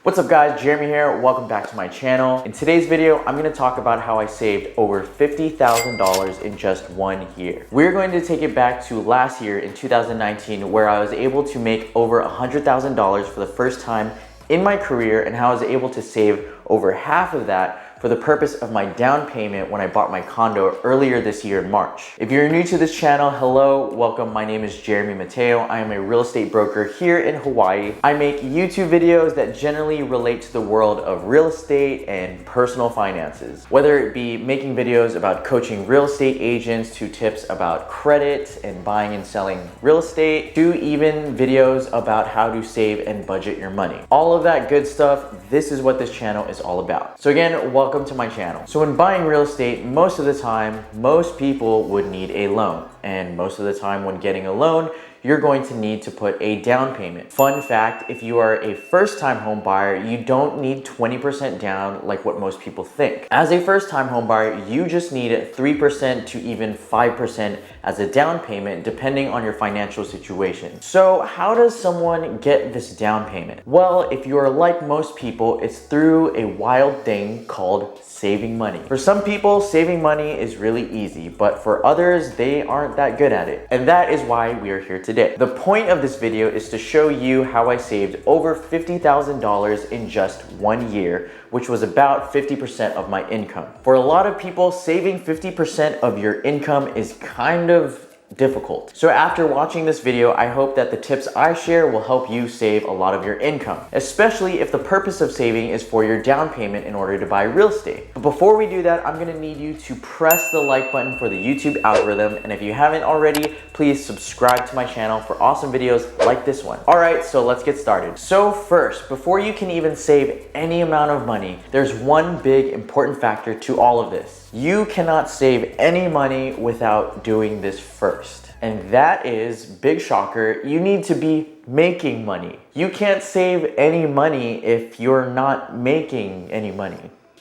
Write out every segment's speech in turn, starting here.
What's up guys, Jeremy here. Welcome back to my channel. In today's video, I'm gonna talk about how I saved over $50,000 in just 1 year. We're going to take it back to last year in 2019 where I was able to make over $100,000 for the first time in my career and how I was able to save over half of that for the purpose of my down payment when I bought my condo earlier this year in March. If you're new to this channel, hello, welcome. My name is Jeremy Mateo. I am a real estate broker here in Hawaii. I make YouTube videos that generally relate to the world of real estate and personal finances. Whether it be making videos about coaching real estate agents to tips about credit and buying and selling real estate, to even videos about how to save and budget your money. All of that good stuff, this is what this channel is all about. So again, welcome to my channel. So when buying real estate, most of the time, most people would need a loan. And most of the time when getting a loan, you're going to need to put a down payment. Fun fact, if you are a first-time home buyer, you don't need 20% down like what most people think. As a first-time home buyer, you just need 3% to even 5% as a down payment, depending on your financial situation. So how does someone get this down payment? Well, if you are like most people, it's through a wild thing called saving money. For some people, saving money is really easy, but for others, they aren't that good at it. And that is why we are here today. The point of this video is to show you how I saved over $50,000 in just 1 year, which was about 50% of my income. For a lot of people, saving 50% of your income is kind of difficult. So after watching this video, I hope that the tips I share will help you save a lot of your income, especially if the purpose of saving is for your down payment in order to buy real estate. But before we do that, I'm gonna need you to press the like button for the YouTube algorithm. And if you haven't already, please subscribe to my channel for awesome videos like this one. All right, so let's get started. So first, before you can even save any amount of money, there's one big important factor to all of this. You cannot save any money without doing this first. And that is, big shocker, you need to be making money. You can't save any money if you're not making any money.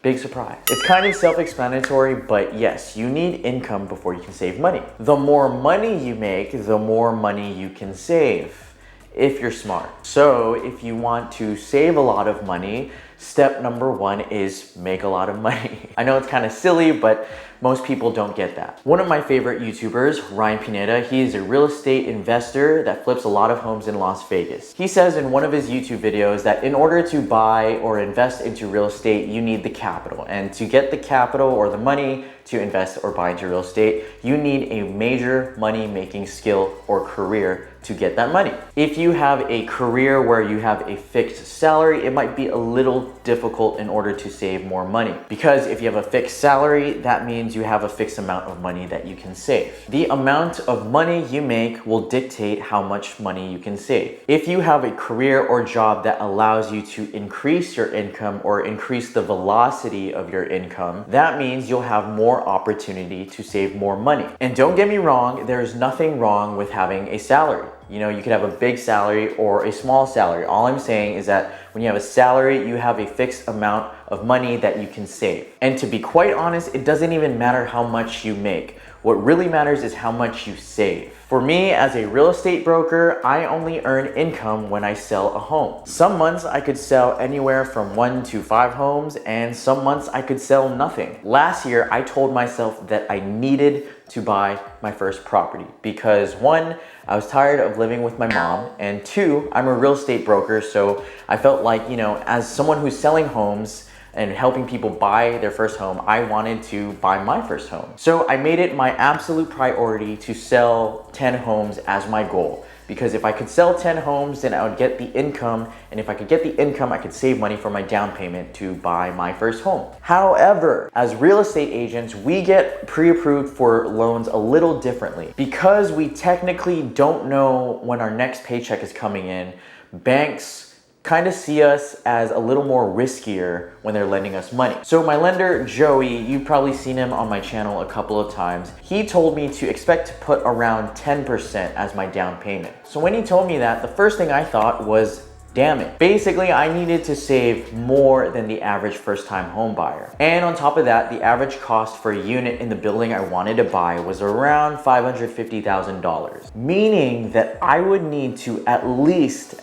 Big surprise. It's kind of self-explanatory, but yes, you need income before you can save money. The more money you make, the more money you can save, if you're smart. So if you want to save a lot of money, step number one is make a lot of money. I know it's kind of silly, but most people don't get that. One of my favorite YouTubers, Ryan Pineda, he is a real estate investor that flips a lot of homes in Las Vegas. He says in one of his YouTube videos that in order to buy or invest into real estate, you need the capital. And to get the capital or the money to invest or buy into real estate, you need a major money-making skill or career to get that money. If you have a career where you have a fixed salary, it might be a little difficult in order to save more money. Because if you have a fixed salary, that means you have a fixed amount of money that you can save. The amount of money you make will dictate how much money you can save. If you have a career or job that allows you to increase your income or increase the velocity of your income, that means you'll have more opportunity to save more money. And don't get me wrong, there's nothing wrong with having a salary. You know, you could have a big salary or a small salary. All I'm saying is that when you have a salary, you have a fixed amount of money that you can save. And to be quite honest, it doesn't even matter how much you make. What really matters is how much you save. For me, as a real estate broker, I only earn income when I sell a home. Some months I could sell anywhere from 1 to 5 homes, and some months I could sell nothing. Last year, I told myself that I needed to buy my first property because 1, I was tired of living with my mom, and 2, I'm a real estate broker, so I felt like, you know, as someone who's selling homes and helping people buy their first home, I wanted to buy my first home. So I made it my absolute priority to sell 10 homes as my goal. Because if I could sell 10 homes, then I would get the income. And if I could get the income, I could save money for my down payment to buy my first home. However, as real estate agents, we get pre-approved for loans a little differently. Because we technically don't know when our next paycheck is coming in, banks kind of see us as a little more riskier when they're lending us money. So my lender, Joey, you've probably seen him on my channel a couple of times. He told me to expect to put around 10% as my down payment. So when he told me that, the first thing I thought was, damn it. Basically, I needed to save more than the average first-time home buyer. And on top of that, the average cost for a unit in the building I wanted to buy was around $550,000, meaning that I would need to at least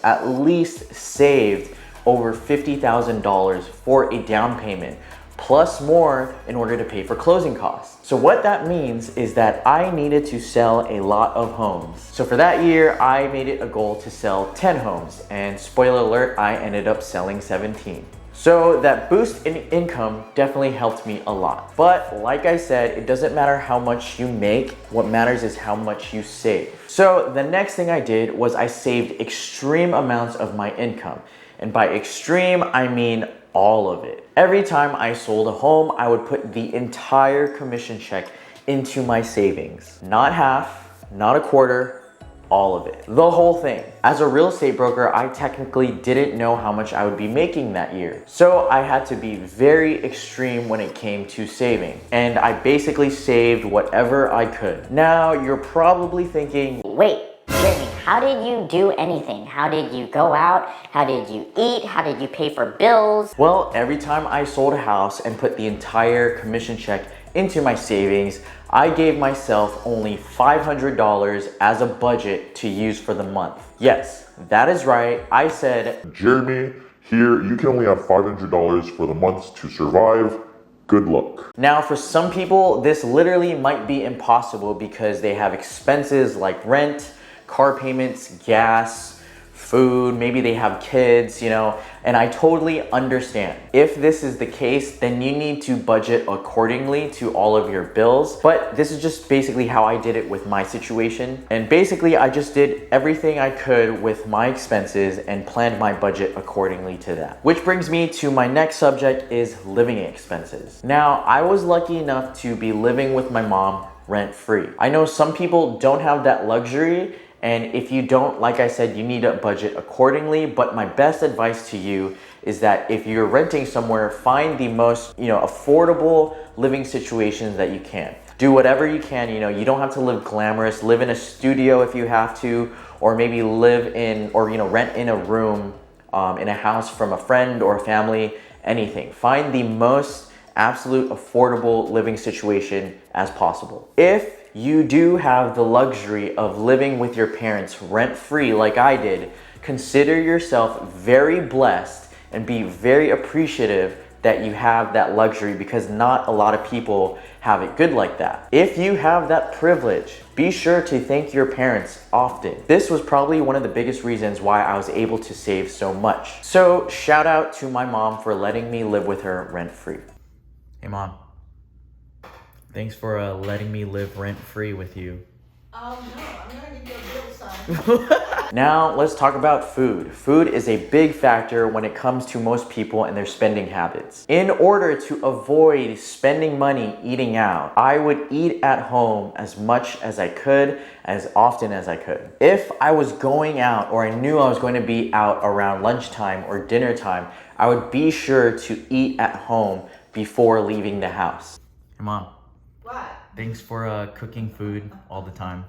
save over $50,000 for a down payment, plus more in order to pay for closing costs. So what that means is that I needed to sell a lot of homes. So for that year, I made it a goal to sell 10 homes, and spoiler alert, I ended up selling 17. So that boost in income definitely helped me a lot. But like I said, it doesn't matter how much you make, what matters is how much you save. So the next thing I did was I saved extreme amounts of my income. And by extreme, I mean all of it. Every time I sold a home, I would put the entire commission check into my savings. Not half, not a quarter, all of it. The whole thing. As a real estate broker, I technically didn't know how much I would be making that year. So I had to be very extreme when it came to saving. And I basically saved whatever I could. Now, you're probably thinking, wait, Jeremy, how did you do anything? How did you go out? How did you eat? How did you pay for bills? Well, every time I sold a house and put the entire commission check into my savings, I gave myself only $500 as a budget to use for the month. Yes, that is right. I said, Jeremy, here you can only have $500 for the month to survive. Good luck. Now, for some people, this literally might be impossible because they have expenses like rent, car payments, gas, food, maybe they have kids, and I totally understand. If this is the case, then you need to budget accordingly to all of your bills. But this is just basically how I did it with my situation. And basically, I just did everything I could with my expenses and planned my budget accordingly to that. Which brings me to my next subject is living expenses. Now, I was lucky enough to be living with my mom rent-free. I know some people don't have that luxury, and if you don't, like I said, you need to budget accordingly. But my best advice to you is that if you're renting somewhere, find the most, affordable living situations that you can. Do whatever you can, you don't have to live glamorous. Live in a studio if you have to, or maybe live in, or rent in a room in a house from a friend or a family, anything. Find the most absolute affordable living situation as possible. If you do have the luxury of living with your parents rent-free like I did, consider yourself very blessed and be very appreciative that you have that luxury, because not a lot of people have it good like that. If you have that privilege, be sure to thank your parents often. This was probably one of the biggest reasons why I was able to save so much. So shout out to my mom for letting me live with her rent-free. Hey mom. Thanks for letting me live rent-free with you. No, I'm gonna give you a bill, son. Now, let's talk about food. Food is a big factor when it comes to most people and their spending habits. In order to avoid spending money eating out, I would eat at home as much as I could, as often as I could. If I was going out or I knew I was going to be out around lunchtime or dinner time, I would be sure to eat at home before leaving the house. Hey mom. What? Thanks for cooking food all the time.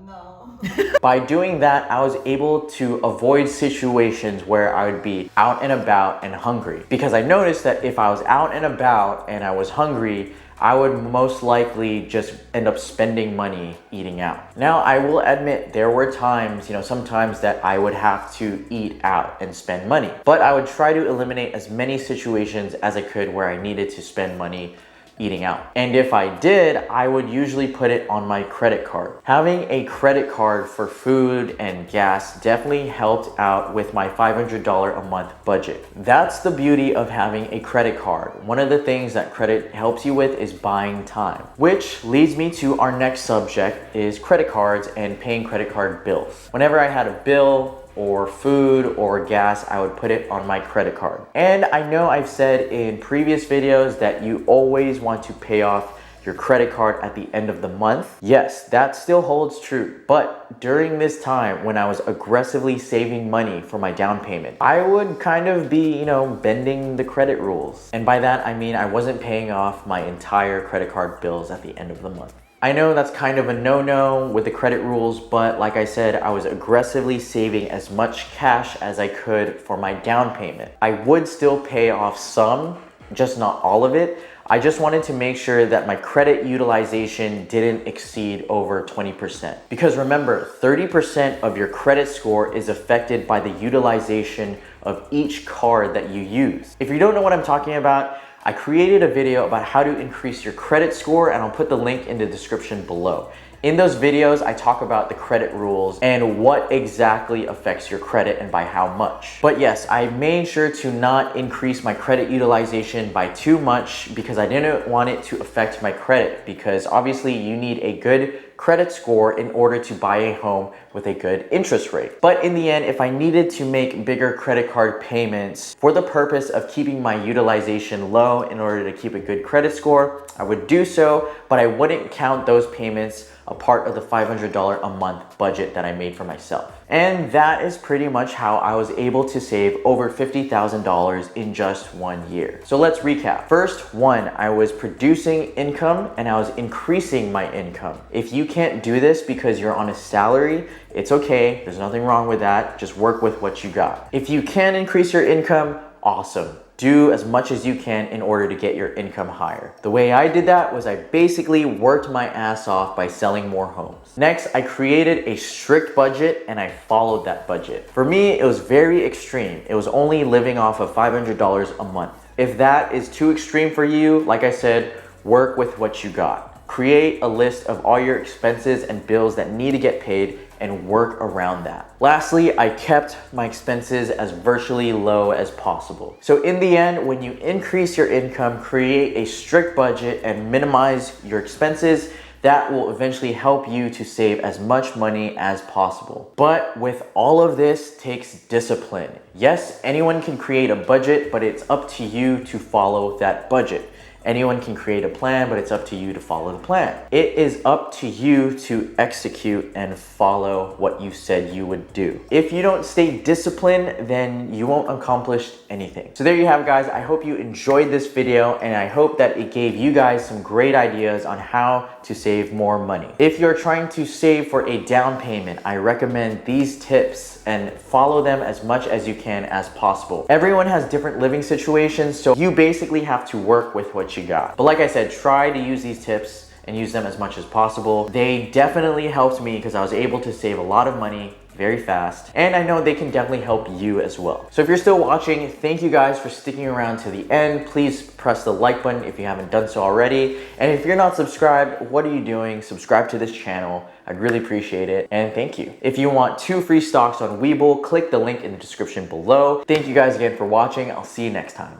No. By doing that, I was able to avoid situations where I would be out and about and hungry. Because I noticed that if I was out and about and I was hungry, I would most likely just end up spending money eating out. Now, I will admit there were times, sometimes that I would have to eat out and spend money. But I would try to eliminate as many situations as I could where I needed to spend money eating out. And if I did, I would usually put it on my credit card. Having a credit card for food and gas definitely helped out with my $500 a month budget. That's the beauty of having a credit card. One of the things that credit helps you with is buying time, which leads me to our next subject is credit cards and paying credit card bills. Whenever I had a bill or food or gas, I would put it on my credit card. And I know I've said in previous videos that you always want to pay off your credit card at the end of the month. Yes, that still holds true. But during this time when I was aggressively saving money for my down payment, I would kind of be, bending the credit rules. And by that, I mean I wasn't paying off my entire credit card bills at the end of the month. I know that's kind of a no-no with the credit rules, but like I said, I was aggressively saving as much cash as I could for my down payment. I would still pay off some just not all of it. I just wanted to make sure that my credit utilization didn't exceed over 20%. Because remember, 30% of your credit score is affected by the utilization of each card that you use. If you don't know what I'm talking about, I created a video about how to increase your credit score, and I'll put the link in the description below. In those videos, I talk about the credit rules and what exactly affects your credit and by how much. But yes, I made sure to not increase my credit utilization by too much because I didn't want it to affect my credit, because obviously you need a good credit score in order to buy a home with a good interest rate. But in the end, if I needed to make bigger credit card payments for the purpose of keeping my utilization low in order to keep a good credit score, I would do so, but I wouldn't count those payments a part of the $500 a month budget that I made for myself. And that is pretty much how I was able to save over $50,000 in just 1 year. So let's recap. First, one, I was producing income and I was increasing my income. If you can't do this because you're on a salary, it's okay. There's nothing wrong with that. Just work with what you got. If you can increase your income, awesome. Do as much as you can in order to get your income higher. The way I did that was I basically worked my ass off by selling more homes. Next, I created a strict budget and I followed that budget. For me, it was very extreme. It was only living off of $500 a month. If that is too extreme for you, like I said, work with what you got. Create a list of all your expenses and bills that need to get paid and work around that. Lastly, I kept my expenses as virtually low as possible. So in the end, when you increase your income, create a strict budget and minimize your expenses, that will eventually help you to save as much money as possible. But with all of this takes discipline. Yes, anyone can create a budget, but it's up to you to follow that budget. Anyone can create a plan, but it's up to you to follow the plan. It is up to you to execute and follow what you said you would do. If you don't stay disciplined, then you won't accomplish anything. So there you have it, guys. I hope you enjoyed this video and I hope that it gave you guys some great ideas on how to save more money. If you're trying to save for a down payment, I recommend these tips and follow them as much as you can as possible. Everyone has different living situations, so you basically have to work with what you got. But like I said, try to use these tips and use them as much as possible. They definitely helped me because I was able to save a lot of money very fast, and I know they can definitely help you as well. So if you're still watching, thank you guys for sticking around to the end. Please press the like button if you haven't done so already. And if you're not subscribed, what are you doing? Subscribe to this channel. I'd really appreciate it, and thank you. If you want 2 free stocks on WeBull, click the link in the description below. Thank you guys again for watching. I'll see you next time.